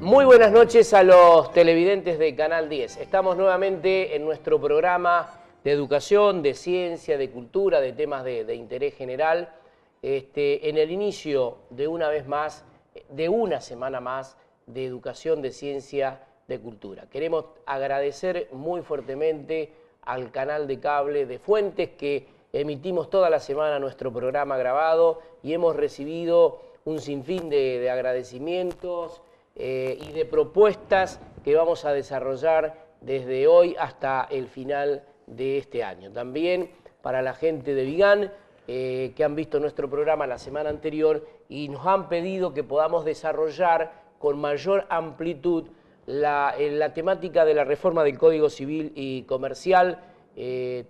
Muy buenas noches a los televidentes de Canal 10. Estamos nuevamente en nuestro programa de educación, de ciencia, de cultura, de temas de interés general, en el inicio de una vez más, de una semana más de educación, de ciencia, de cultura. Queremos agradecer muy fuertemente al canal de cable de Fuentes que emitimos toda la semana nuestro programa grabado y hemos recibido un sinfín de agradecimientos y de propuestas que vamos a desarrollar desde hoy hasta el final de este año. También para la gente de Vigán, que han visto nuestro programa la semana anterior y nos han pedido que podamos desarrollar con mayor amplitud la temática de la reforma del Código Civil y Comercial,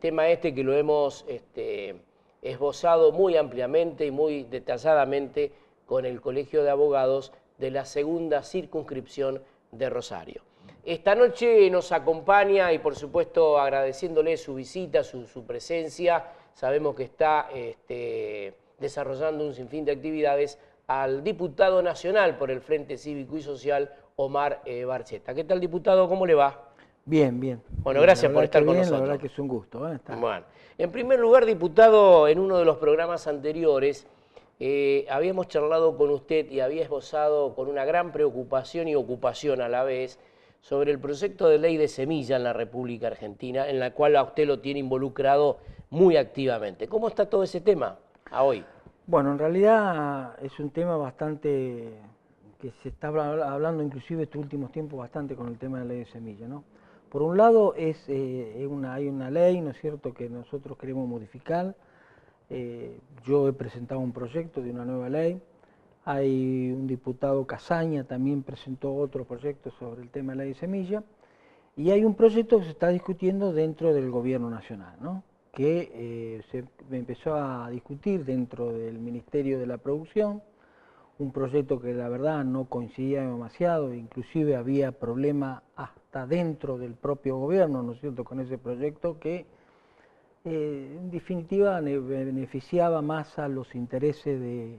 tema que lo hemos esbozado muy ampliamente y muy detalladamente con el Colegio de Abogados de la segunda circunscripción de Rosario. Esta noche nos acompaña y por supuesto agradeciéndole su visita, su presencia, sabemos que está desarrollando un sinfín de actividades al diputado nacional por el Frente Cívico y Social, Omar Barcheta. ¿Qué tal, diputado? ¿Cómo le va? Bien, bien. Bueno, gracias por estar con nosotros. La verdad que es un gusto. Estar. Bueno, en primer lugar, diputado, en uno de los programas anteriores habíamos charlado con usted y había esbozado con una gran preocupación y ocupación a la vez sobre el proyecto de ley de semilla en la República Argentina, en la cual a usted lo tiene involucrado muy activamente. ¿Cómo está todo ese tema a hoy? Bueno, en realidad es un tema bastante que se está hablando inclusive estos últimos tiempos bastante con el tema de la ley de semilla, ¿no? Por un lado hay una ley, ¿no es cierto?, que nosotros queremos modificar. Yo he presentado un proyecto de una nueva ley. Hay un diputado Casaña, también presentó otro proyecto sobre el tema de la ley de semilla. Y hay un proyecto que se está discutiendo dentro del gobierno nacional, ¿no?, que se empezó a discutir dentro del Ministerio de la Producción, un proyecto que la verdad no coincidía demasiado, inclusive había problemas hasta dentro del propio gobierno, ¿no es cierto?, con ese proyecto que en definitiva beneficiaba más a los intereses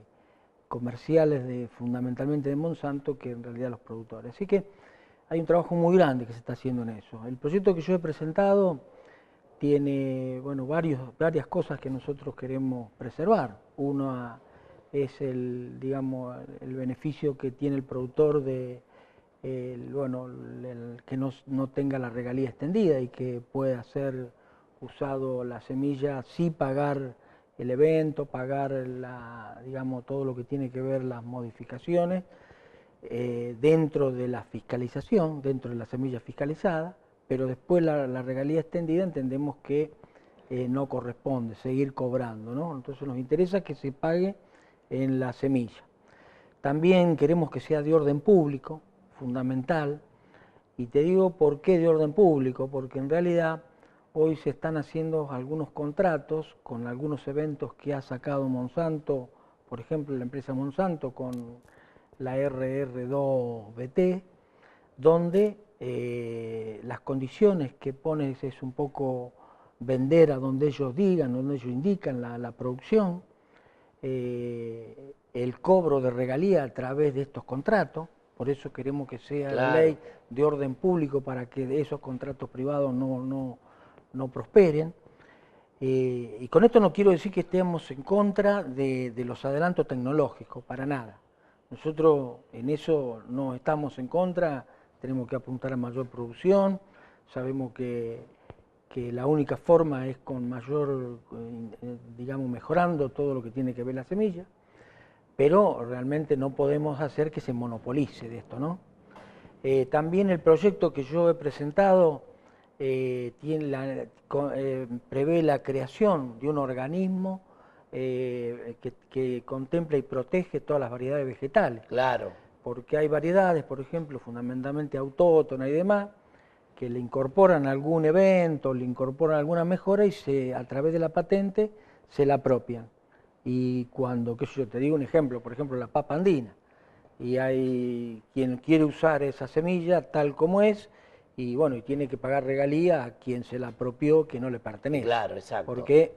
comerciales fundamentalmente de Monsanto que en realidad a los productores. Así que hay un trabajo muy grande que se está haciendo en eso. El proyecto que yo he presentado tiene varias cosas que nosotros queremos preservar. Uno es el beneficio que tiene el productor de que no tenga la regalía extendida y que pueda ser usado la semilla, sí pagar el evento, pagar todo lo que tiene que ver las modificaciones dentro de la fiscalización, dentro de la semilla fiscalizada, pero después la regalía extendida entendemos que no corresponde seguir cobrando, ¿no? Entonces nos interesa que se pague en la semilla. También queremos que sea de orden público, fundamental, y te digo por qué de orden público, porque en realidad hoy se están haciendo algunos contratos con algunos eventos que ha sacado Monsanto, por ejemplo la empresa Monsanto con la RR2BT, donde las condiciones que pones es un poco vender a donde ellos digan, donde ellos indican la producción, el cobro de regalía a través de estos contratos. Por eso queremos que sea la ley de orden público para que esos contratos privados no prosperen. Y con esto no quiero decir que estemos en contra de los adelantos tecnológicos, para nada. Nosotros en eso no estamos en contra, tenemos que apuntar a mayor producción, sabemos que la única forma es con mayor, mejorando todo lo que tiene que ver la semilla, pero realmente no podemos hacer que se monopolice de esto, ¿no? También el proyecto que yo he presentado prevé la creación de un organismo que contempla y protege todas las variedades vegetales. Claro. Porque hay variedades, por ejemplo, fundamentalmente autóctonas y demás, que le incorporan algún evento, le incorporan alguna mejora y a través de la patente se la apropian. Y cuando, te digo un ejemplo, por ejemplo, la papa andina, y hay quien quiere usar esa semilla tal como es, y bueno, y tiene que pagar regalía a quien se la apropió que no le pertenece. Claro, exacto. Porque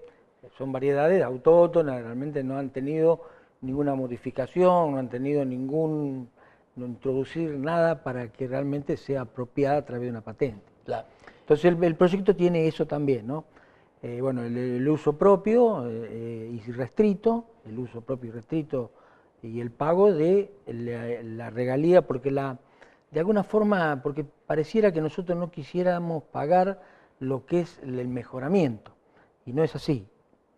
son variedades autóctonas, realmente no han tenido ninguna modificación, no han tenido ningún no introducir nada para que realmente sea apropiada a través de una patente. Claro. Entonces el proyecto tiene eso también, ¿no? Bueno, el uso propio y restrito, el uso propio y restrito y el pago de la regalía, porque de alguna forma, porque pareciera que nosotros no quisiéramos pagar lo que es el mejoramiento, y no es así.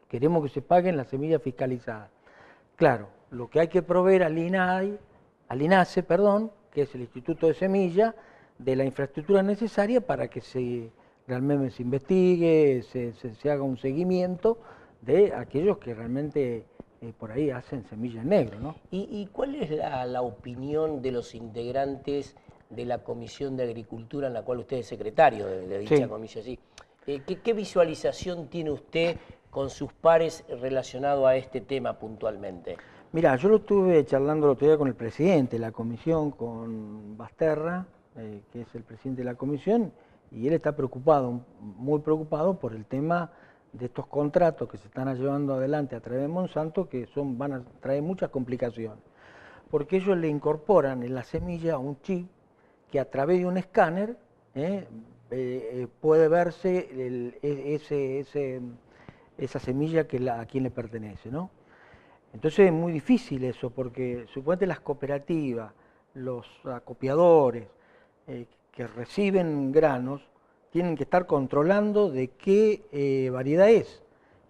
Queremos que se paguen las semillas fiscalizadas. Claro, lo que hay que proveer al INASE, que es el Instituto de Semilla, de la infraestructura necesaria para que realmente se investigue, se haga un seguimiento de aquellos que realmente por ahí hacen semilla en negro, ¿no? ¿Y cuál es la opinión de los integrantes de la Comisión de Agricultura en la cual usted es secretario de dicha Sí. comisión? ¿Sí? ¿Qué visualización tiene usted con sus pares relacionado a este tema puntualmente? Mira, yo lo estuve charlando el otro día con el presidente de la comisión, con Basterra, que es el presidente de la comisión, y él está preocupado, muy preocupado por el tema de estos contratos que se están llevando adelante a través de Monsanto, que van a traer muchas complicaciones, porque ellos le incorporan en la semilla un chip que a través de un escáner puede verse esa semilla a quien le pertenece, ¿no? Entonces es muy difícil eso, porque suponete las cooperativas, los acopiadores que reciben granos, tienen que estar controlando de qué variedad es,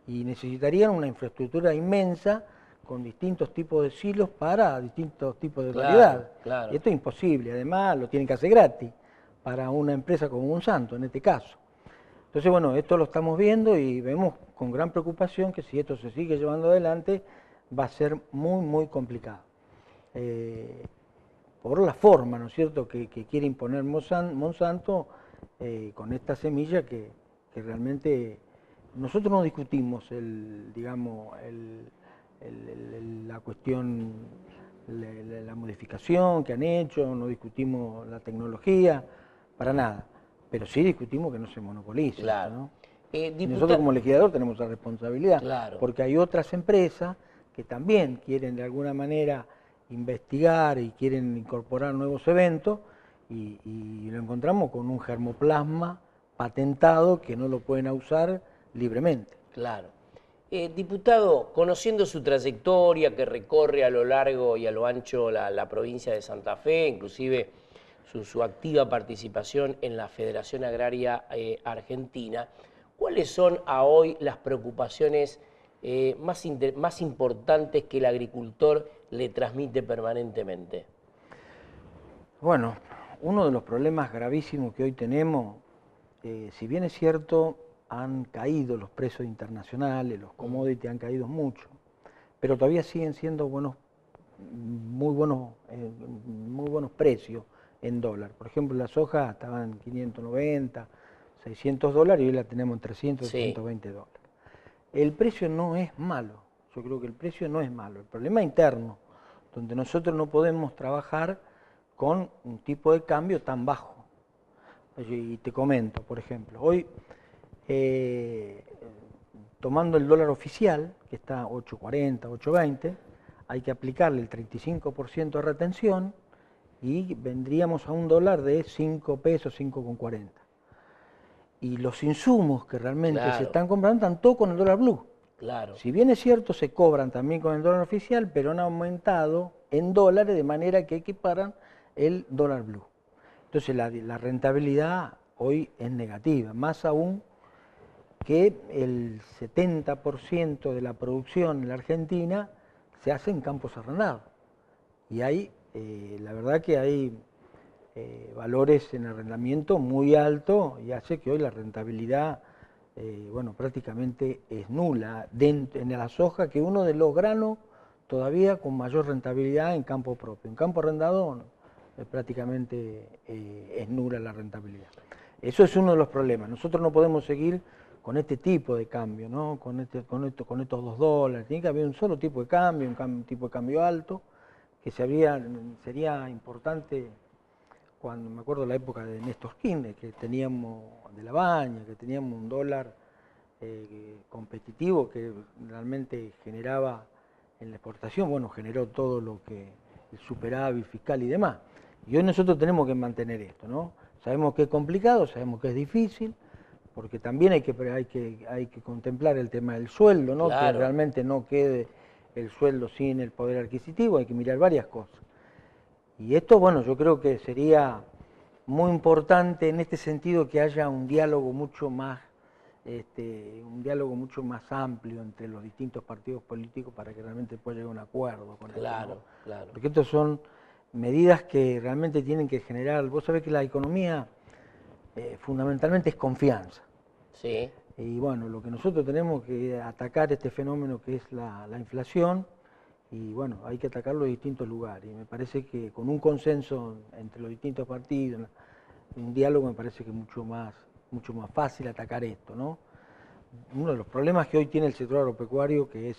y necesitarían una infraestructura inmensa con distintos tipos de silos para distintos tipos de variedad. Claro. Y esto es imposible, además lo tienen que hacer gratis para una empresa como Monsanto en este caso. Entonces, bueno, esto lo estamos viendo y vemos con gran preocupación que si esto se sigue llevando adelante, va a ser muy, muy complicado. Por la forma, ¿no es cierto?, que quiere imponer Monsanto con esta semilla que realmente nosotros no discutimos la cuestión, la modificación que han hecho, no discutimos la tecnología, para nada, pero sí discutimos que no se monopolice. Claro. ¿No? Nosotros como legislador tenemos la responsabilidad, claro, porque hay otras empresas que también quieren de alguna manera investigar y quieren incorporar nuevos eventos y lo encontramos con un germoplasma patentado que no lo pueden usar libremente. Claro. Diputado, conociendo su trayectoria que recorre a lo largo y a lo ancho la provincia de Santa Fe, inclusive su activa participación en la Federación Agraria Argentina, ¿cuáles son a hoy las preocupaciones más importantes que el agricultor le transmite permanentemente? Bueno, uno de los problemas gravísimos que hoy tenemos, si bien es cierto, han caído los precios internacionales, los commodities han caído mucho, pero todavía siguen siendo muy buenos precios en dólar. Por ejemplo, la soja estaba en 590, $600 y hoy la tenemos en 300, Sí. 320 dólares. El precio no es malo, yo creo que el precio no es malo, el problema es interno, donde nosotros no podemos trabajar con un tipo de cambio tan bajo. Y te comento, por ejemplo, hoy tomando el dólar oficial, que está 8.40, 8.20, hay que aplicarle el 35% de retención y vendríamos a un dólar de 5 pesos, 5,40. Y los insumos que realmente se están comprando están todos con el dólar blue. Claro. Si bien es cierto, se cobran también con el dólar oficial, pero han aumentado en dólares de manera que equiparan el dólar blue. Entonces la rentabilidad hoy es negativa, más aún que el 70% de la producción en la Argentina se hace en campos arrendados. Y hay, la verdad que hay valores en arrendamiento muy altos y hace que hoy la rentabilidad, bueno, prácticamente es nula en la soja, que uno de los granos todavía con mayor rentabilidad en campo propio. En campo arrendado prácticamente es nula la rentabilidad. Eso es uno de los problemas. Nosotros no podemos seguir con este tipo de cambio, ¿no? con estos $2. Tiene que haber un solo tipo de cambio, un tipo de cambio alto, que sería importante cuando me acuerdo la época de Néstor Kirchner, que teníamos de la Baña, que teníamos un dólar competitivo que realmente generaba en la exportación, bueno, generó todo lo que el superávit fiscal y demás. Y hoy nosotros tenemos que mantener esto, ¿no? Sabemos que es complicado, sabemos que es difícil, porque también hay que contemplar el tema del sueldo, ¿no? Claro. Que realmente no quede el sueldo sin el poder adquisitivo, hay que mirar varias cosas. Y esto, bueno, yo creo que sería muy importante en este sentido que haya un diálogo mucho más amplio entre los distintos partidos políticos para que realmente pueda llegar a un acuerdo con esto, ¿no? Claro. Porque estos son medidas que realmente tienen que generar, vos sabés que la economía fundamentalmente es confianza. Sí. Y bueno, lo que nosotros tenemos que atacar este fenómeno que es la inflación, y bueno, hay que atacarlo de distintos lugares. Y me parece que con un consenso entre los distintos partidos, un diálogo, me parece que es mucho más fácil atacar esto, ¿no? Uno de los problemas que hoy tiene el sector agropecuario, que es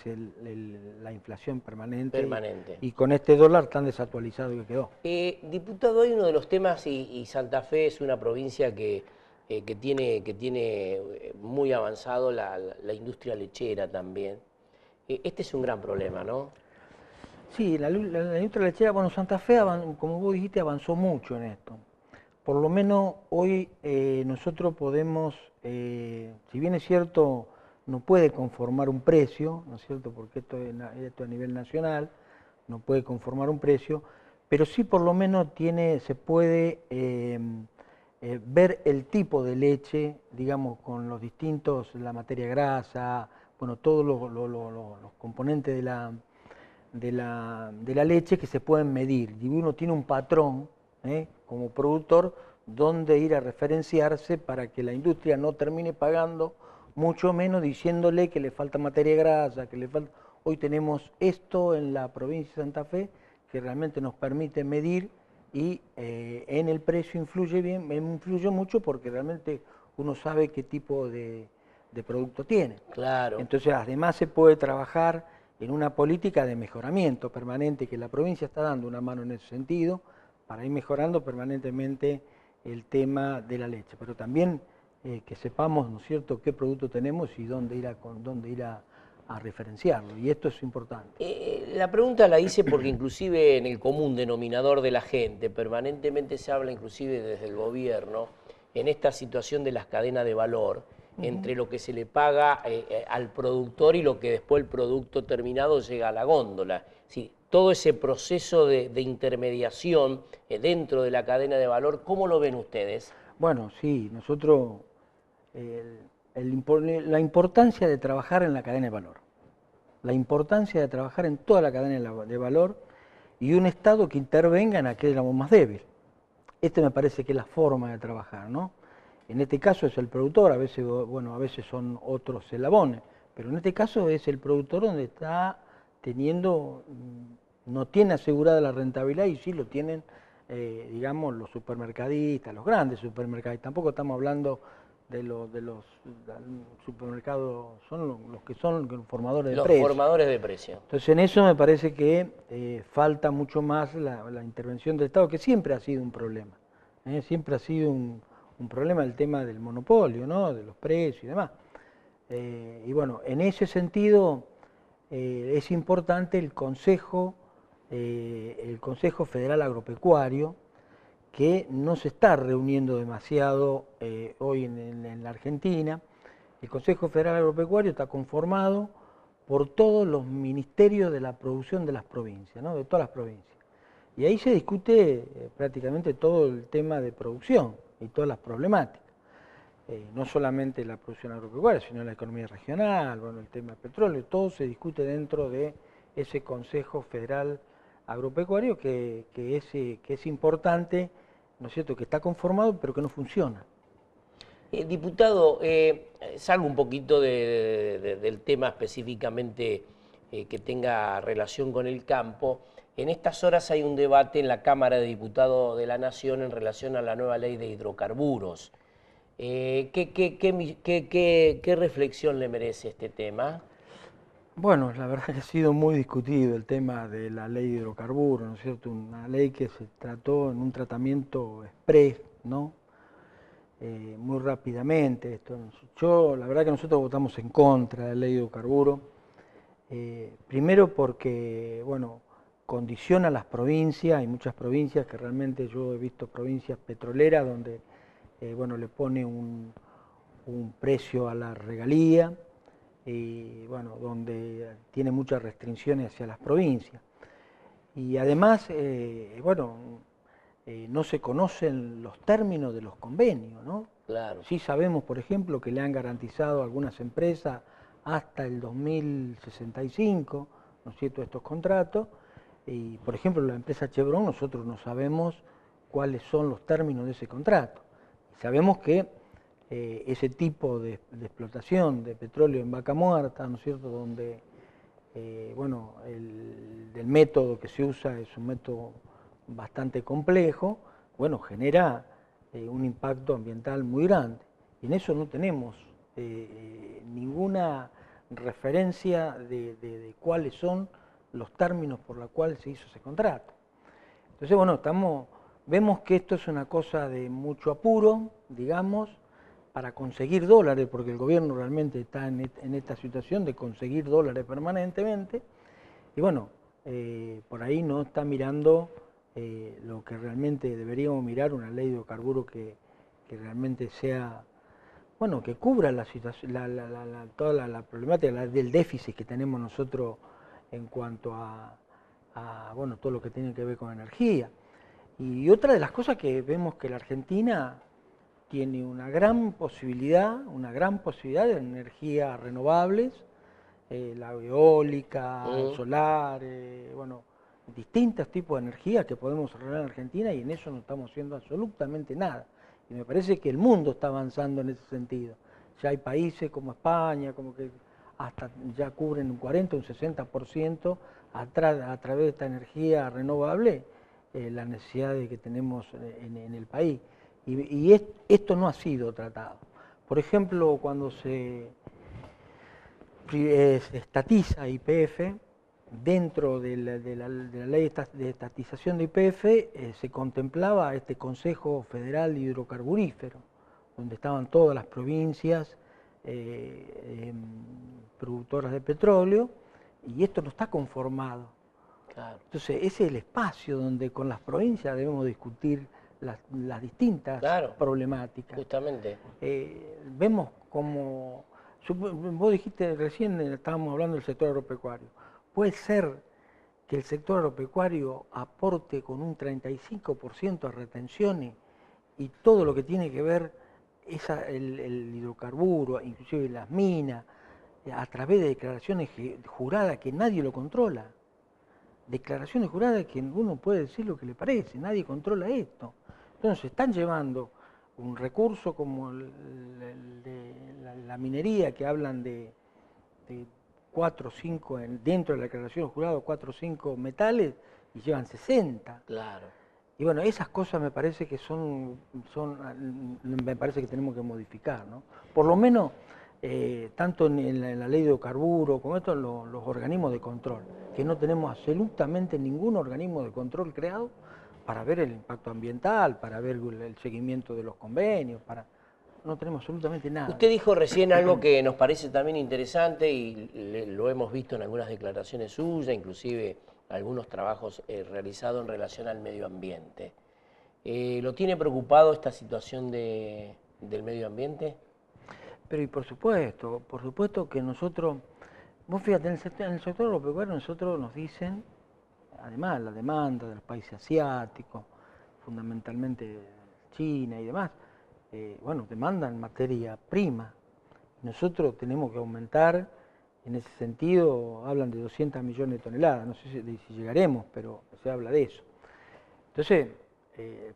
la inflación permanente. Y con este dólar tan desactualizado que quedó. Diputado, hay uno de los temas, y Santa Fe es una provincia que tiene muy avanzado la industria lechera también. Este es un gran problema, ¿no? Sí, la industria lechera, bueno, Santa Fe, como vos dijiste, avanzó mucho en esto. Por lo menos hoy nosotros podemos, si bien es cierto, no puede conformar un precio, ¿no es cierto?, porque esto a nivel nacional, no puede conformar un precio, pero sí por lo menos se puede ver el tipo de leche, digamos, con los distintos, la materia grasa, bueno, todos los componentes de la leche que se pueden medir. Y uno tiene un patrón, como productor, donde ir a referenciarse para que la industria no termine pagando mucho menos diciéndole que le falta materia grasa, que le falta... Hoy tenemos esto en la provincia de Santa Fe que realmente nos permite medir y en el precio influye mucho porque realmente uno sabe qué tipo de producto tiene. Claro. Entonces además se puede trabajar en una política de mejoramiento permanente que la provincia está dando una mano en ese sentido para ir mejorando permanentemente el tema de la leche, pero también que sepamos, ¿no es cierto?, qué producto tenemos y dónde ir a referenciarlo, y esto es importante. La pregunta la hice porque inclusive en el común denominador de la gente, permanentemente se habla inclusive desde el gobierno, en esta situación de las cadenas de valor, entre lo que se le paga al productor y lo que después el producto terminado llega a la góndola. Sí, todo ese proceso de intermediación dentro de la cadena de valor, ¿cómo lo ven ustedes? Bueno, sí, nosotros, la importancia de trabajar en la cadena de valor, la importancia de trabajar en toda la cadena de valor y un Estado que intervenga en aquel ramo más débil. Esta me parece que es la forma de trabajar, ¿no? En este caso es el productor, a veces son otros eslabones, pero en este caso es el productor donde está no tiene asegurada la rentabilidad y sí lo tienen, digamos, los supermercadistas, los grandes supermercadistas. Tampoco estamos hablando de los supermercados, son los que son los formadores de precios. Los formadores de precios. Entonces en eso me parece que falta mucho más la intervención del Estado, que siempre ha sido un problema. Siempre ha sido un problema el tema del monopolio, ¿no?, de los precios y demás. Y bueno, en ese sentido es importante el Consejo Federal Agropecuario, que no se está reuniendo demasiado hoy en la Argentina. El Consejo Federal Agropecuario está conformado por todos los ministerios de la producción de las provincias, ¿no?, de todas las provincias. Y ahí se discute prácticamente todo el tema de producción y todas las problemáticas. No solamente la producción agropecuaria, sino la economía regional, bueno, el tema del petróleo, todo se discute dentro de ese Consejo Federal Agropecuario que es importante, ¿no es cierto?, que está conformado pero que no funciona. Diputado, salgo un poquito del tema específicamente que tenga relación con el campo. En estas horas hay un debate en la Cámara de Diputados de la Nación en relación a la nueva ley de hidrocarburos. ¿Qué reflexión le merece este tema? Bueno, la verdad que ha sido muy discutido el tema de la ley de hidrocarburos, ¿no es cierto? Una ley que se trató en un tratamiento exprés, ¿no? Muy rápidamente. La verdad que nosotros votamos en contra de la ley de hidrocarburos. Primero porque, bueno, condiciona las provincias. Hay muchas provincias que realmente yo he visto provincias petroleras donde bueno, le pone un precio a la regalía y bueno, donde tiene muchas restricciones hacia las provincias. Y además, bueno, no se conocen los términos de los convenios, ¿no? Claro. Sí sabemos, por ejemplo, que le han garantizado a algunas empresas hasta el 2065, ¿no es cierto?, estos contratos. Y, por ejemplo, la empresa Chevron, nosotros no sabemos cuáles son los términos de ese contrato. Sabemos que ese tipo de explotación de petróleo en Vaca Muerta, ¿no es cierto?, donde bueno, el método que se usa es un método bastante complejo, bueno, genera un impacto ambiental muy grande. Y en eso no tenemos ninguna referencia de cuáles son los términos por los cuales se hizo ese contrato. Entonces, bueno, vemos que esto es una cosa de mucho apuro, digamos, para conseguir dólares, porque el gobierno realmente está en esta situación de conseguir dólares permanentemente, y bueno, por ahí no está mirando lo que realmente deberíamos mirar, una ley de hidrocarburos que realmente sea, bueno, que cubra la situación, toda la problemática del déficit que tenemos nosotros en cuanto a bueno, todo lo que tiene que ver con energía. Y otra de las cosas que vemos que la Argentina tiene una gran posibilidad de energías renovables, la eólica, el solar, bueno, distintos tipos de energía que podemos desarrollar en Argentina, y en eso no estamos haciendo absolutamente nada. Y me parece que el mundo está avanzando en ese sentido. Ya hay países como España, como que hasta ya cubren un 40, un 60% a través de esta energía renovable, las necesidades que tenemos en el país. Y esto no ha sido tratado. Por ejemplo, cuando se estatiza YPF, dentro de la ley de estatización de YPF se contemplaba este Consejo Federal Hidrocarburífero, donde estaban todas las provincias productoras de petróleo, y esto no está conformado. Claro. Entonces, ese es el espacio donde con las provincias debemos discutir las distintas problemáticas. Justamente. Vemos como, vos dijiste recién, estábamos hablando del sector agropecuario. Puede ser que el sector agropecuario aporte con un 35% a retenciones, y todo lo que tiene que ver el hidrocarburo, inclusive las minas, a través de declaraciones juradas que nadie lo controla. Declaraciones juradas que uno puede decir lo que le parece, nadie controla esto. Entonces están llevando un recurso como la minería, que hablan de 4 o 5, dentro de la declaración jurada, 4 o 5 metales, y llevan 60. Claro. Y bueno, esas cosas me parece que me parece que tenemos que modificar, ¿no? Por lo menos, tanto en la ley de hidrocarburos como esto, los organismos de control, que no tenemos absolutamente ningún organismo de control creado para ver el impacto ambiental, para ver el seguimiento de los convenios, no tenemos absolutamente nada. Usted dijo recién algo que nos parece también interesante, y lo hemos visto en algunas declaraciones suyas, inclusive algunos trabajos realizados en relación al medio ambiente. ¿Lo tiene preocupado esta situación del medio ambiente? Pero y por supuesto que nosotros, vos fíjate, en el sector agropecuario nosotros nos dicen, además la demanda de los países asiáticos, fundamentalmente China y demás, bueno, demandan materia prima. Nosotros tenemos que aumentar, en ese sentido, hablan de 200 millones de toneladas, no sé si llegaremos, pero se habla de eso. Entonces,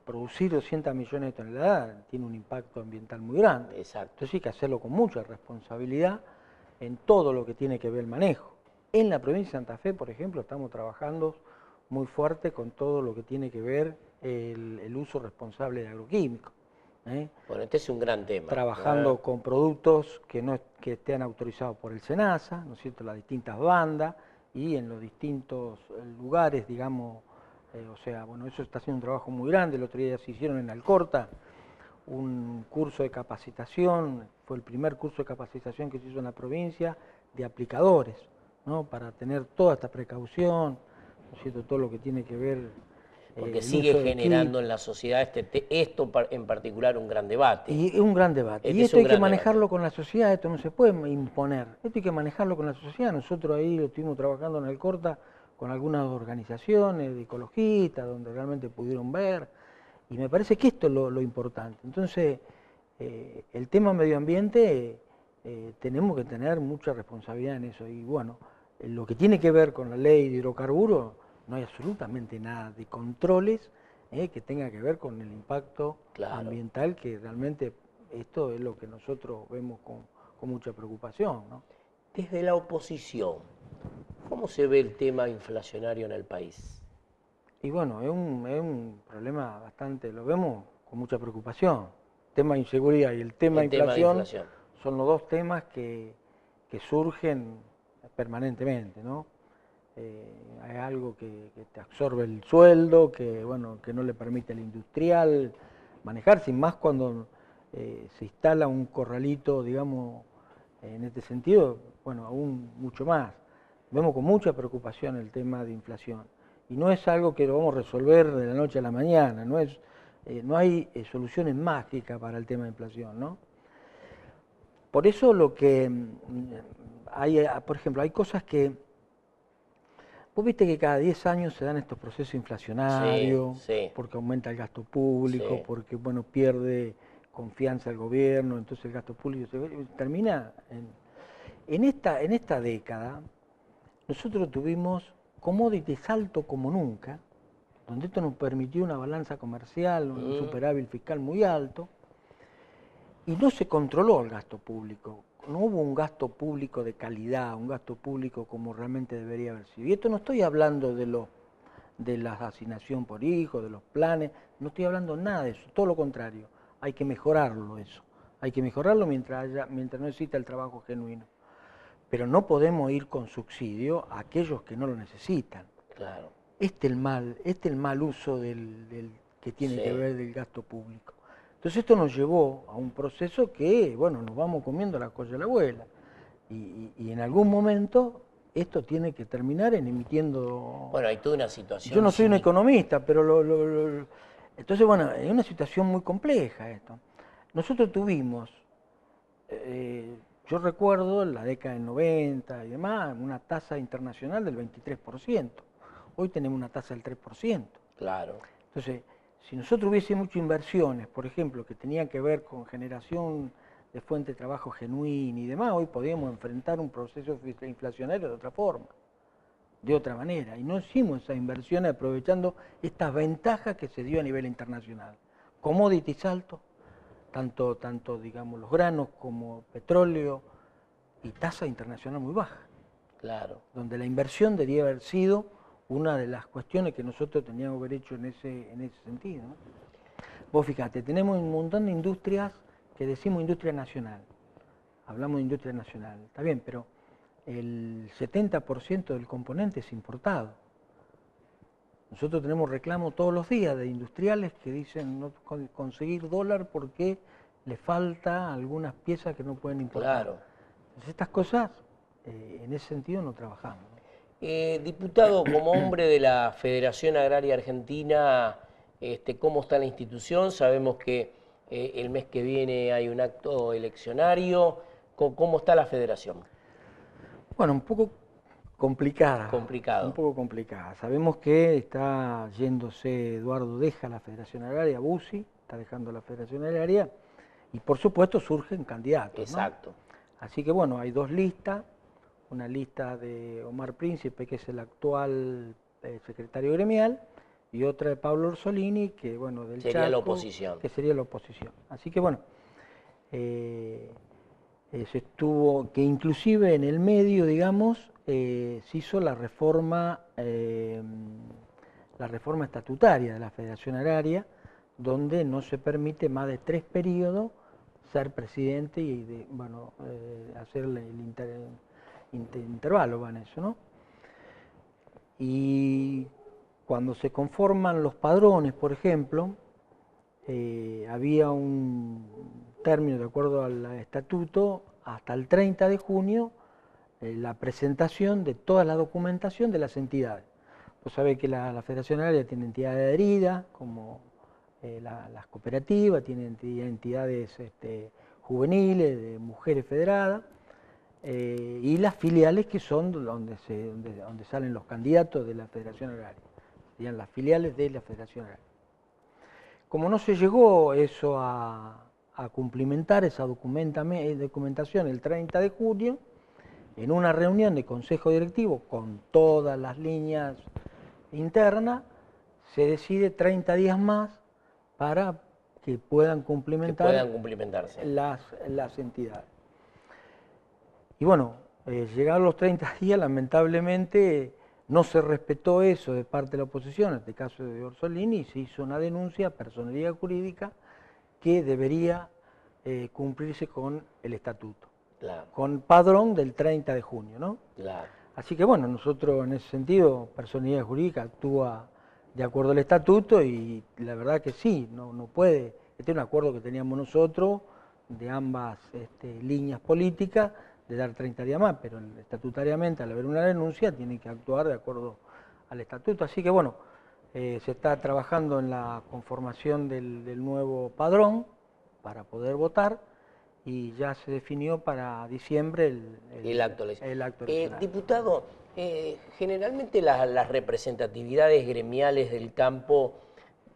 producir 200 millones de toneladas tiene un impacto ambiental muy grande. Exacto. Entonces hay que hacerlo con mucha responsabilidad en todo lo que tiene que ver el manejo. En la provincia de Santa Fe, por ejemplo, estamos trabajando muy fuerte con todo lo que tiene que ver el uso responsable de agroquímicos. Bueno, este es un gran tema. Trabajando con productos que estén autorizados por el SENASA, ¿no es cierto?, las distintas bandas y en los distintos lugares, digamos, o sea, bueno, eso está haciendo un trabajo muy grande. El otro día se hicieron en Alcorta un curso de capacitación, fue el primer curso de capacitación que se hizo en la provincia de aplicadores, ¿no?, para tener toda esta precaución, ¿no es cierto?, todo lo que tiene que ver Porque el sigue uso de generando kit. en la sociedad esto en particular un gran debate. Y es un gran debate. Este Y es esto un hay que gran manejarlo debate. con la sociedad, esto no se puede imponer. Esto hay que manejarlo con la sociedad. Nosotros ahí lo estuvimos trabajando en el Corta con algunas organizaciones de ecologistas, donde realmente pudieron ver. Y me parece que esto es lo importante. Entonces, el tema medio ambiente, tenemos que tener mucha responsabilidad en eso. Y bueno, lo que tiene que ver con la ley de hidrocarburos, no hay absolutamente nada de controles que tenga que ver con el impacto Claro. ambiental, que realmente esto es lo que nosotros vemos con mucha preocupación, ¿no? Desde la oposición, ¿cómo se ve el tema inflacionario en el país? Y bueno, es un problema bastante, lo vemos con mucha preocupación. El tema de inseguridad y el tema de El tema de inflación inflación. son los dos temas que surgen permanentemente, ¿no? Hay algo que te absorbe el sueldo, que bueno, que no le permite al industrial manejar, sin más cuando se instala un corralito, digamos, en este sentido, bueno, aún mucho más. Vemos con mucha preocupación el tema de inflación. Y no es algo que lo vamos a resolver de la noche a la mañana, no hay soluciones mágicas para el tema de inflación, ¿no? Por eso lo que hay, por ejemplo, hay cosas que vos viste que cada 10 años se dan estos procesos Sí, inflacionarios, sí, porque aumenta el gasto público, sí. porque bueno, pierde confianza el gobierno, entonces el gasto público termina en esta década. Nosotros tuvimos commodities alto como nunca, donde esto nos permitió una balanza comercial, un superávit fiscal muy alto, y no se controló el gasto público. No hubo un gasto público de calidad, un gasto público como realmente debería haber sido. Y esto no estoy hablando de la asignación por hijo, de los planes, no estoy hablando nada de eso, todo lo contrario. Hay que mejorarlo eso. Hay que mejorarlo mientras no exista el trabajo genuino. Pero no podemos ir con subsidio a aquellos que no lo necesitan. Claro. Este es el mal uso que tiene que Sí. ver del gasto público. Entonces esto nos llevó a un proceso que, bueno, nos vamos comiendo la colla de la abuela. Y en algún momento esto tiene que terminar en emitiendo... Bueno, hay toda una situación Yo no soy un similar. economista, pero entonces, bueno, es una situación muy compleja esto. Nosotros tuvimos, yo recuerdo en la década del 90 y demás, una tasa internacional del 23%. Hoy tenemos una tasa del 3%. Claro. Entonces, si nosotros hubiésemos hecho inversiones, por ejemplo, que tenían que ver con generación de fuente de trabajo genuina y demás, hoy podríamos enfrentar un proceso inflacionario de otra forma, de otra manera. Y no hicimos esas inversiones aprovechando estas ventajas que se dio a nivel internacional. Commodities altos, tanto digamos los granos como petróleo, y tasa internacional muy baja. Claro. Donde la inversión debería haber sido una de las cuestiones que nosotros teníamos que haber hecho en ese sentido, ¿no? Vos fíjate, tenemos un montón de industrias que decimos industria nacional. Hablamos de industria nacional, está bien, pero el 70% del componente es importado. Nosotros tenemos reclamos todos los días de industriales que dicen no conseguir dólar porque le falta algunas piezas que no pueden importar. Claro. Entonces estas cosas, en ese sentido no trabajamos. Diputado, como hombre de la Federación Agraria Argentina, ¿cómo está la institución? Sabemos que el mes que viene hay un acto eleccionario. ¿Cómo está la federación? Bueno, un poco complicada. Complicado. Un poco complicada. Sabemos que está yéndose Eduardo deja la Federación Agraria, Bussi está dejando la Federación Agraria, y por supuesto surgen candidatos, Exacto. ¿no? Así que bueno, hay dos listas, una lista de Omar Príncipe, que es el actual secretario gremial, y otra de Pablo Orsolini, que bueno, del Sería la Chaco, oposición. que sería la oposición. Así que bueno, se estuvo, que inclusive en el medio, digamos, se hizo la reforma estatutaria de la Federación Agraria, donde no se permite más de 3 periodos ser presidente y hacer el intervalo en eso, ¿no? Y cuando se conforman los padrones, por ejemplo, había un término, de acuerdo al estatuto, hasta el 30 de junio, la presentación de toda la documentación de las entidades. Vos sabés que la Federación Agraria tiene entidades adheridas, como las cooperativas, tiene entidades juveniles, de mujeres federadas, y las filiales que son donde salen los candidatos de la Federación Agraria, serían las filiales de la Federación Agraria. Como no se llegó eso a cumplimentar esa documentación el 30 de junio, en una reunión de consejo directivo con todas las líneas internas, se decide 30 días más para que puedan cumplimentarse las entidades. Y bueno, llegaron los 30 días, lamentablemente no se respetó eso de parte de la oposición, en este caso de Orsolini, y se hizo una denuncia a personalidad jurídica que debería cumplirse con el estatuto. Claro. Con padrón del 30 de junio, ¿no? Claro. Así que bueno, nosotros en ese sentido, personalidad jurídica actúa de acuerdo al estatuto y la verdad que sí, no puede. Este es un acuerdo que teníamos nosotros de ambas líneas políticas de dar 30 días más, pero estatutariamente al haber una denuncia tiene que actuar de acuerdo al estatuto. Así que bueno, se está trabajando en la conformación del nuevo padrón para poder votar y ya se definió para diciembre el acto electoral. Diputado, generalmente las representatividades gremiales del campo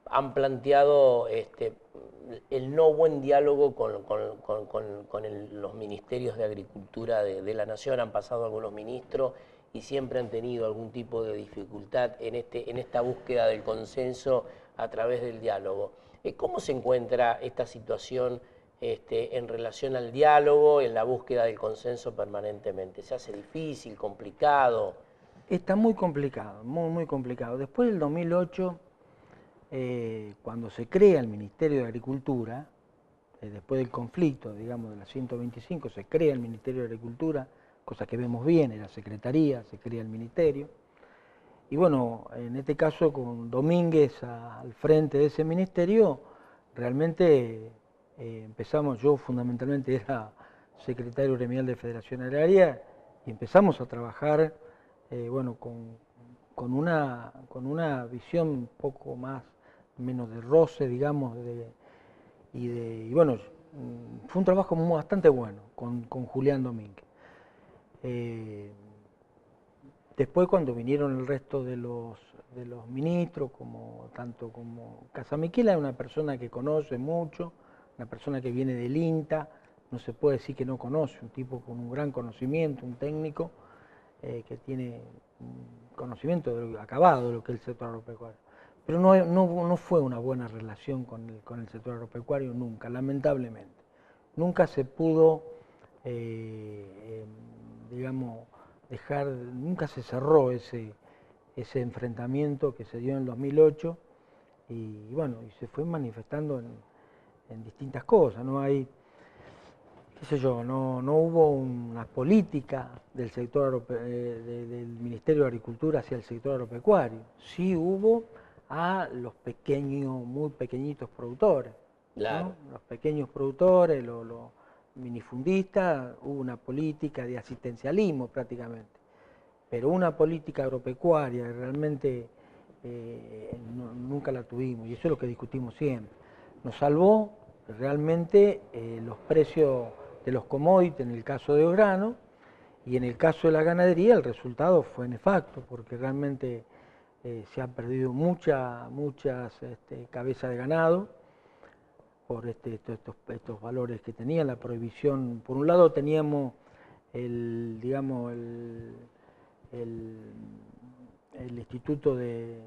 han planteado el no buen diálogo con los ministerios de Agricultura de la Nación. Han pasado algunos ministros y siempre han tenido algún tipo de dificultad en esta búsqueda del consenso a través del diálogo. ¿Cómo se encuentra esta situación en relación al diálogo, en la búsqueda del consenso permanentemente? ¿Se hace difícil, complicado? Está muy complicado, muy complicado. Después del 2008, cuando se crea el Ministerio de Agricultura, después del conflicto, digamos, de la 125, se crea el Ministerio de Agricultura, cosa que vemos bien, en la Secretaría, se crea el Ministerio. Y bueno, en este caso con Domínguez al frente de ese ministerio, realmente empezamos, yo fundamentalmente era secretario gremial de Federación Agraria, y empezamos a trabajar bueno, con una visión un poco menos de roce, digamos, y bueno, fue un trabajo bastante bueno con Julián Domínguez. Después cuando vinieron el resto de los ministros, tanto como Casamiquela, es una persona que conoce mucho, una persona que viene del INTA, no se puede decir que no conoce, un tipo con un gran conocimiento, un técnico que tiene conocimiento acabado de lo que es el sector agropecuario. Pero no fue una buena relación con el sector agropecuario nunca, lamentablemente. Nunca se pudo, digamos, nunca se cerró ese enfrentamiento que se dio en el 2008 y bueno, y se fue manifestando en distintas cosas. No hay, qué sé yo, no hubo una política del sector del Ministerio de Agricultura hacia el sector agropecuario. Sí hubo a los pequeños, muy pequeñitos productores. Claro. ¿No? Los pequeños productores, los minifundistas, hubo una política de asistencialismo prácticamente. Pero una política agropecuaria realmente nunca la tuvimos, y eso es lo que discutimos siempre. Nos salvó realmente los precios de los commodities en el caso de los granos, y en el caso de la ganadería el resultado fue nefasto, porque realmente se han perdido muchas cabezas de ganado por estos valores que tenía la prohibición. Por un lado teníamos el Instituto de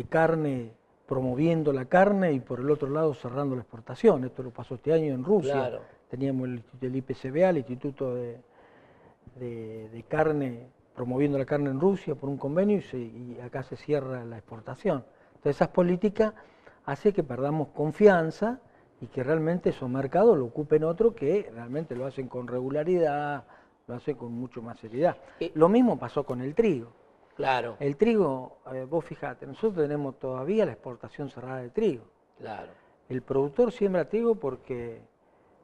Carne promoviendo la carne y por el otro lado cerrando la exportación. Esto lo pasó este año en Rusia. Claro. Teníamos el IPCBA, el Instituto de Carne, promoviendo la carne en Rusia por un convenio y acá se cierra la exportación. Entonces esas políticas hacen que perdamos confianza y que realmente esos mercados lo ocupen otros que realmente lo hacen con regularidad, lo hacen con mucho más seriedad. Lo mismo pasó con el trigo. Claro. El trigo, vos fijate, nosotros tenemos todavía la exportación cerrada de trigo. Claro. El productor siembra trigo porque,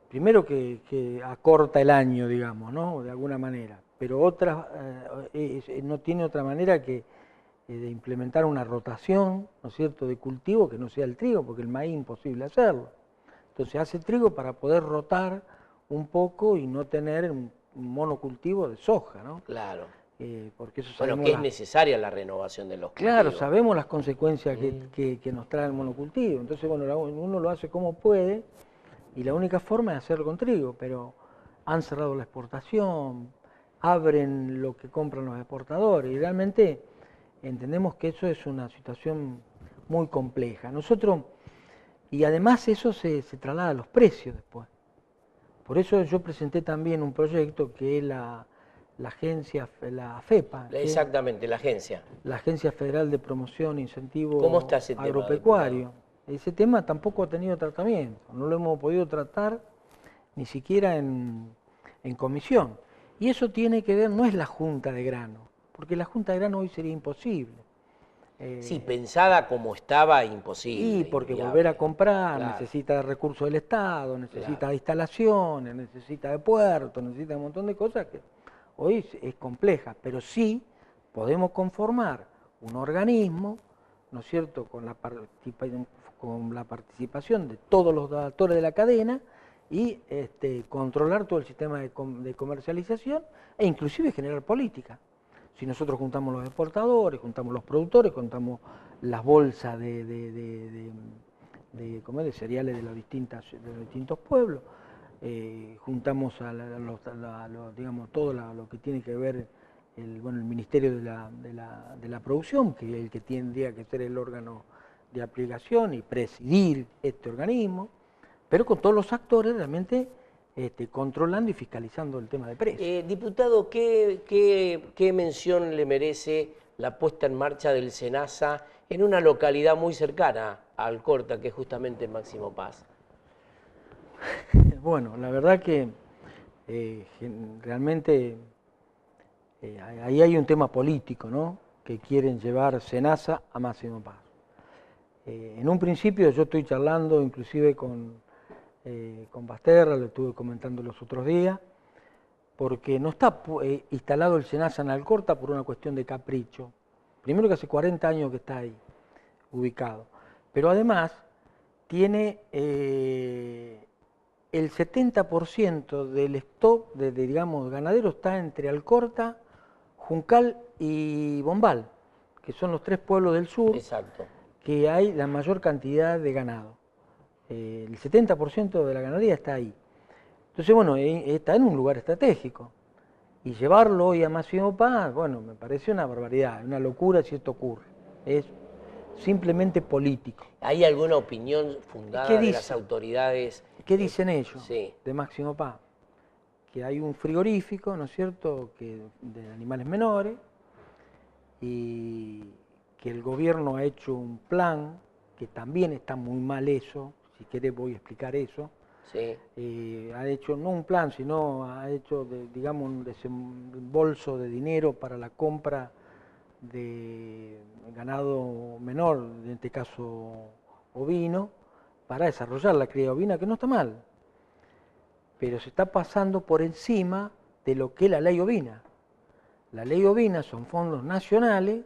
primero que acorta el año, digamos, ¿no? De alguna manera, pero no tiene otra manera que de implementar una rotación, ¿no es cierto?, de cultivo que no sea el trigo, porque el maíz es imposible hacerlo. Entonces hace trigo para poder rotar un poco y no tener un monocultivo de soja, ¿no? Claro. Porque eso Bueno, sabemos que es necesaria la renovación de los cultivos. Claro, sabemos las consecuencias que nos trae el monocultivo. Entonces, bueno, uno lo hace como puede y la única forma es hacerlo con trigo, pero han cerrado la exportación, abren lo que compran los exportadores y realmente entendemos que eso es una situación muy compleja. Nosotros, y además eso se traslada a los precios después. Por eso yo presenté también un proyecto que es la agencia, la FEPA. Exactamente, la agencia. La Agencia Federal de Promoción e Incentivo ¿Cómo está ese tema, Agropecuario. diputado? Ese tema tampoco ha tenido tratamiento, no lo hemos podido tratar ni siquiera en comisión. Y eso tiene que ver, no es la Junta de Grano, porque la Junta de Grano hoy sería imposible. Sí, pensada como estaba, imposible. Y porque inviable. volver a comprar, Claro. necesita de recursos del Estado, necesita Claro. de instalaciones, necesita de puertos, necesita de un montón de cosas que hoy es compleja, pero sí podemos conformar un organismo, ¿no es cierto?, con la participación de todos los actores de la cadena y controlar todo el sistema de comercialización e inclusive generar política. Si nosotros juntamos los exportadores, juntamos los productores, juntamos las bolsas de cereales de los distintos pueblos, juntamos digamos, todo lo que tiene que ver el Ministerio de la Producción, que es el que tendría que ser el órgano de aplicación y presidir este organismo, pero con todos los actores realmente controlando y fiscalizando el tema de precios. Diputado, ¿qué mención le merece la puesta en marcha del SENASA en una localidad muy cercana a Alcorta, que es justamente Máximo Paz? Bueno, la verdad que realmente ahí hay un tema político, ¿no?, que quieren llevar SENASA a Máximo Paz. En un principio yo estoy charlando inclusive con Basterra, lo estuve comentando los otros días, porque no está instalado el SENASA en Alcorta por una cuestión de capricho. Primero que hace 40 años que está ahí, ubicado. Pero además tiene el 70% del stock digamos, ganadero está entre Alcorta, Juncal y Bombal, que son los tres pueblos del sur. Exacto. Que hay la mayor cantidad de ganado. El 70% de la ganadería está ahí. Entonces, bueno, está en un lugar estratégico. Y llevarlo hoy a Máximo Paz, bueno, me parece una barbaridad, una locura si esto ocurre. Es simplemente político. ¿Hay alguna opinión fundada de las autoridades? ¿Qué dicen ellos de Máximo Paz? Que hay un frigorífico, ¿no es cierto?, de animales menores, y que el gobierno ha hecho un plan, que también está muy mal eso, si querés voy a explicar eso. Sí. Ha hecho no un plan, sino ha hecho, digamos, un desembolso de dinero para la compra de ganado menor, en este caso ovino, para desarrollar la cría ovina, que no está mal, pero se está pasando por encima de lo que es la ley ovina. La ley ovina son fondos nacionales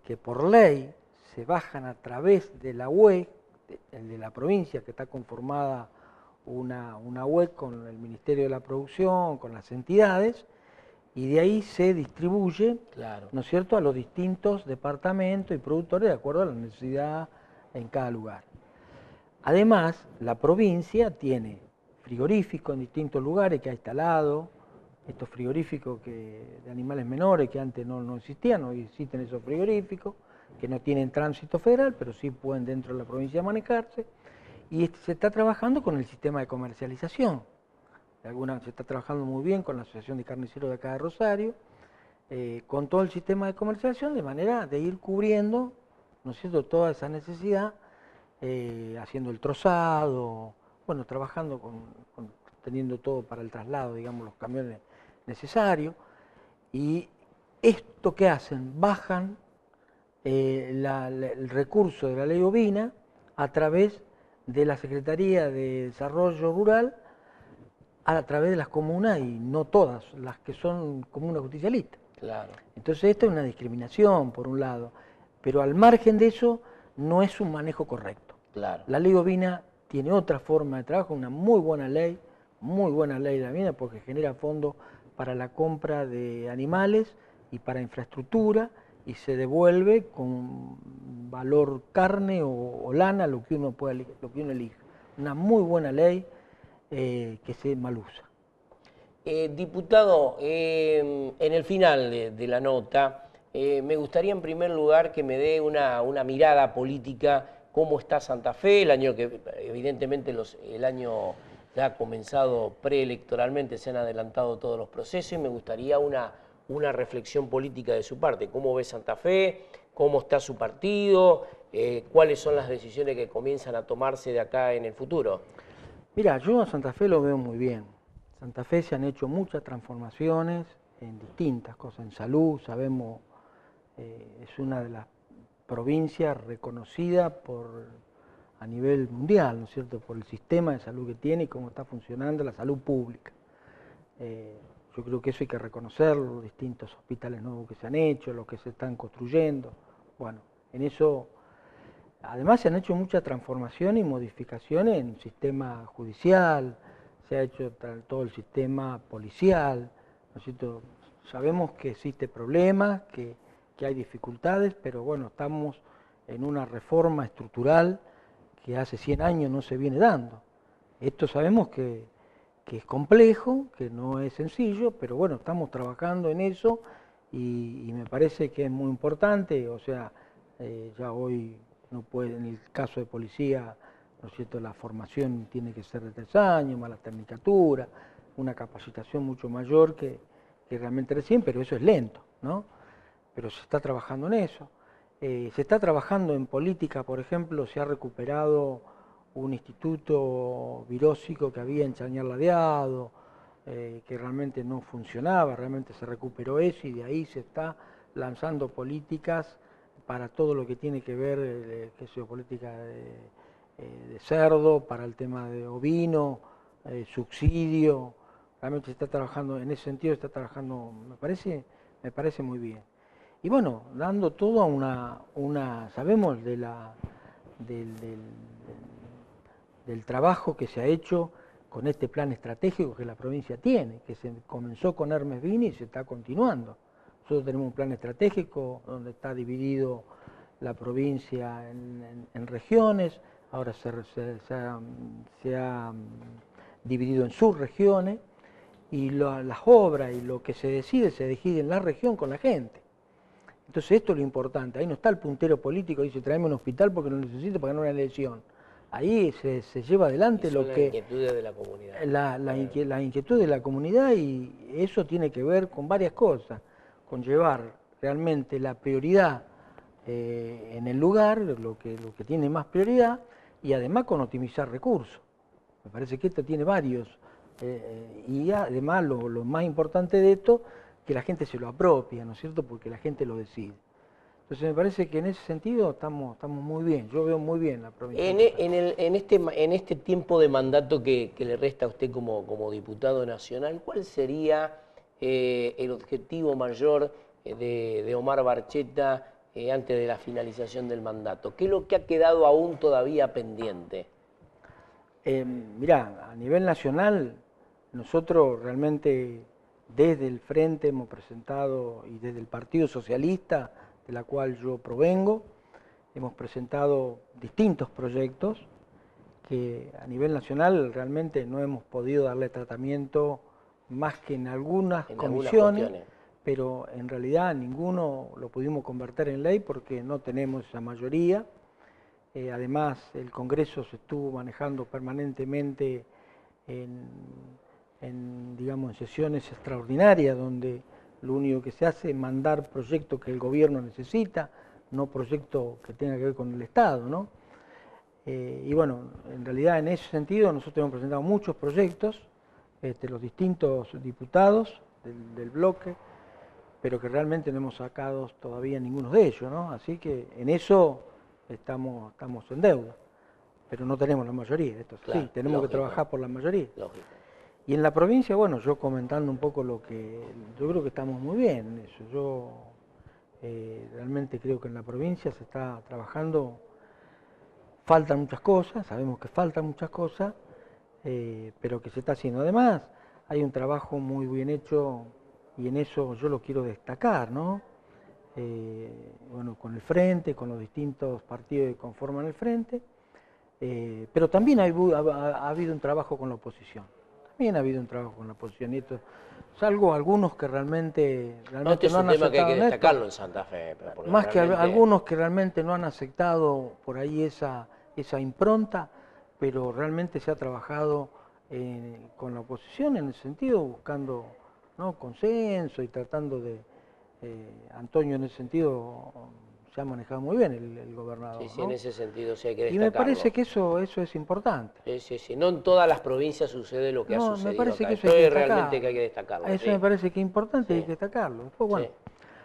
que por ley se bajan a través de la UE, de la provincia, que está conformada una UE con el Ministerio de la Producción, con las entidades, y de ahí se distribuye, ¿no es cierto?, a los distintos departamentos y productores de acuerdo a la necesidad en cada lugar. Además, la provincia tiene frigoríficos en distintos lugares que ha instalado, estos frigoríficos de animales menores que antes no existían, hoy existen esos frigoríficos, que no tienen tránsito federal, pero sí pueden dentro de la provincia manejarse, y se está trabajando con el sistema de comercialización. Se está trabajando muy bien con la Asociación de Carniceros de acá de Rosario, con todo el sistema de comercialización, de manera de ir cubriendo, ¿no es cierto?, toda esa necesidad, haciendo el trozado, bueno, trabajando teniendo todo para el traslado, digamos, los camiones necesarios. Y esto que hacen, bajan el recurso de la ley ovina a través de la Secretaría de Desarrollo Rural, a través de las comunas, y no todas, las que son comunas justicialistas. Claro. Entonces esto es una discriminación, por un lado, pero al margen de eso no es un manejo correcto. Claro. La ley ovina tiene otra forma de trabajo, una muy buena ley de la vivienda, porque genera fondos para la compra de animales y para infraestructura, y se devuelve con valor carne o lana, lo que uno pueda, lo que uno elija. Una muy buena ley que se mal usa. Diputado, en el final de la nota, me gustaría en primer lugar que me dé una mirada política, cómo está Santa Fe, el año que evidentemente el año ya ha comenzado preelectoralmente, se han adelantado todos los procesos, y me gustaría una reflexión política de su parte. ¿Cómo ve Santa Fe? ¿Cómo está su partido? ¿Cuáles son las decisiones que comienzan a tomarse de acá en el futuro? Mira, yo a Santa Fe lo veo muy bien. Santa Fe se han hecho muchas transformaciones en distintas cosas. En salud, sabemos, es una de las provincias reconocidas a nivel mundial, ¿no es cierto?, por el sistema de salud que tiene y cómo está funcionando la salud pública. Yo creo que eso hay que reconocerlo, los distintos hospitales nuevos que se han hecho, los que se están construyendo. Bueno, en eso, además se han hecho muchas transformaciones y modificaciones en el sistema judicial, se ha hecho todo el sistema policial, ¿no es cierto? Sabemos que existen problemas, que hay dificultades, pero bueno, estamos en una reforma estructural que hace 100 años no se viene dando. Esto sabemos que es complejo, que no es sencillo, pero bueno, estamos trabajando en eso y me parece que es muy importante. O sea, ya hoy no puede, en el caso de policía, ¿no es cierto?, la formación tiene que ser de 3 años, más la tecnicatura, una capacitación mucho mayor que realmente recién, pero eso es lento, ¿no? Pero se está trabajando en eso. Se está trabajando en política, por ejemplo, se ha recuperado un instituto virósico que había en Chañar Ladeado, que realmente no funcionaba, realmente se recuperó eso y de ahí se está lanzando políticas para todo lo que tiene que ver, política de cerdo, para el tema de ovino, subsidio. Realmente se está trabajando, en ese sentido está trabajando, me parece muy bien. Y bueno, dando todo a sabemos del trabajo que se ha hecho con este plan estratégico que la provincia tiene, que se comenzó con Hermes Vini y se está continuando. Nosotros tenemos un plan estratégico donde está dividido la provincia en regiones, ahora se ha dividido en subregiones, y las obras y lo que se decide en la región con la gente. Entonces esto es lo importante, ahí no está el puntero político, dice tráeme un hospital porque lo necesito para ganar una elección. Ahí se lleva adelante lo que... Las inquietudes de la comunidad. La inquietud de la comunidad, y eso tiene que ver con varias cosas, con llevar realmente la prioridad en el lugar, lo que tiene más prioridad, y además con optimizar recursos. Me parece que esto tiene varios, y además lo más importante de esto, que la gente se lo apropia, ¿no es cierto?, porque la gente lo decide. Entonces me parece que en ese sentido estamos muy bien, yo veo muy bien la provincia. En este tiempo de mandato que le resta a usted como diputado nacional, ¿cuál sería el objetivo mayor de Omar Barcheta antes de la finalización del mandato? ¿Qué es lo que ha quedado aún todavía pendiente? Mirá, a nivel nacional, nosotros realmente desde el Frente hemos presentado, y desde el Partido Socialista, de la cual yo provengo, hemos presentado distintos proyectos que a nivel nacional realmente no hemos podido darle tratamiento más que en algunas comisiones, pero en realidad ninguno lo pudimos convertir en ley porque no tenemos esa mayoría. Además, el Congreso se estuvo manejando permanentemente digamos, en sesiones extraordinarias, donde lo único que se hace es mandar proyectos que el gobierno necesita, no proyectos que tengan que ver con el Estado, ¿no? Y bueno, en realidad en ese sentido nosotros hemos presentado muchos proyectos, los distintos diputados del bloque, pero que realmente no hemos sacado todavía ninguno de ellos, ¿no? Así que en eso estamos en deuda, pero no tenemos la mayoría. Esto, claro, sí, tenemos que trabajar por la mayoría. Lógico. Y en la provincia, bueno, yo comentando un poco lo que, yo creo que estamos muy bien en eso. Yo realmente creo que en la provincia se está trabajando, faltan muchas cosas, sabemos que faltan muchas cosas, pero que se está haciendo. Además, hay un trabajo muy bien hecho y en eso yo lo quiero destacar, ¿no? Bueno, con el Frente, con los distintos partidos que conforman el Frente, pero también ha habido un trabajo con la oposición. También ha habido un trabajo con la oposición y esto, salvo algunos que realmente No, este es no un han tema que hay que aceptado destacarlo en Santa Fe. Porque más que realmente... algunos que realmente no han aceptado por ahí esa impronta, pero realmente se ha trabajado con la oposición en el sentido buscando, ¿no?, consenso y tratando de... Antonio en ese sentido se ha manejado muy bien el gobernador. Sí, sí, ¿no? en ese sentido sí hay que destacarlo. Y me parece que eso es importante. Sí, sí, sí. No en todas las provincias sucede lo que ha No, sucedido me parece acá. que eso Esto hay que es realmente que hay que destacarlo. destacarlo. Eso Sí. me parece que es importante y Sí. hay que destacarlo. Después, bueno, Sí.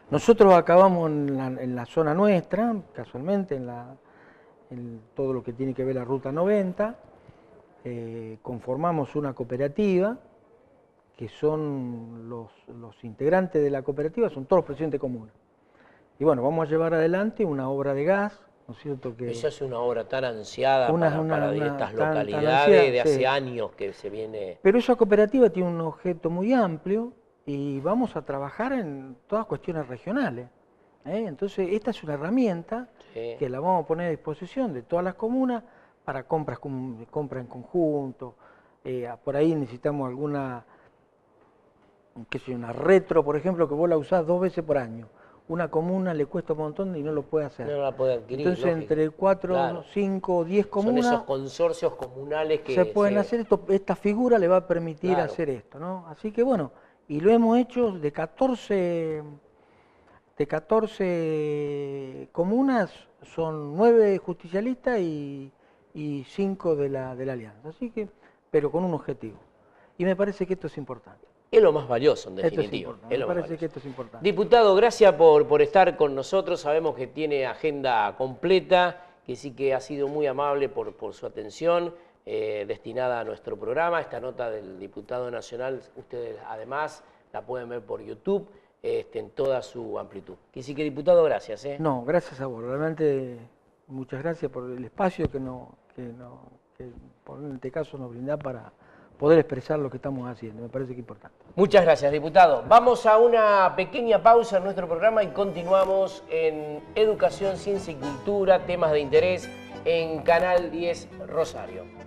nosotros acabamos en la zona nuestra, casualmente, en todo lo que tiene que ver la Ruta 90, conformamos una cooperativa, que son los integrantes de la cooperativa, son todos los presidentes comunes. Y bueno, vamos a llevar adelante una obra de gas, ¿no es cierto? Que Esa es una obra tan ansiada para estas tan localidades, ansiada, de hace sí. años que se viene... Pero esa cooperativa tiene un objeto muy amplio y vamos a trabajar en todas cuestiones regionales. Entonces, esta es una herramienta Sí. que la vamos a poner a disposición de todas las comunas para compra en conjunto. Por ahí necesitamos alguna, qué sé yo, una retro, por ejemplo, que vos la usás 2 veces por año. Una comuna le cuesta un montón y no lo puede hacer. No la puede adquirir, Entonces, lógico. entre 4, Claro. 5 o 10 Son comunas esos consorcios comunales que se pueden hacer esto. Esta figura le va a permitir Claro. hacer esto, ¿no? Así que bueno, y lo hemos hecho de 14 comunas, son 9 justicialistas y 5 de la Alianza. Así que, pero con un objetivo. Y me parece que esto es importante. Es lo más valioso, en Esto es definitiva. importante. Me parece que esto es importante. Diputado, gracias por estar con nosotros. Sabemos que tiene agenda completa, que sí que ha sido muy amable por su atención destinada a nuestro programa. Esta nota del diputado nacional, ustedes además la pueden ver por YouTube en toda su amplitud. Así que, diputado, gracias. No, gracias a vos. Realmente, muchas gracias por el espacio que por en este caso nos brinda para poder expresar lo que estamos haciendo. Me parece que es importante. Muchas gracias, diputado. Vamos a una pequeña pausa en nuestro programa y continuamos en Educación, Ciencia y Cultura, temas de interés en Canal 10 Rosario.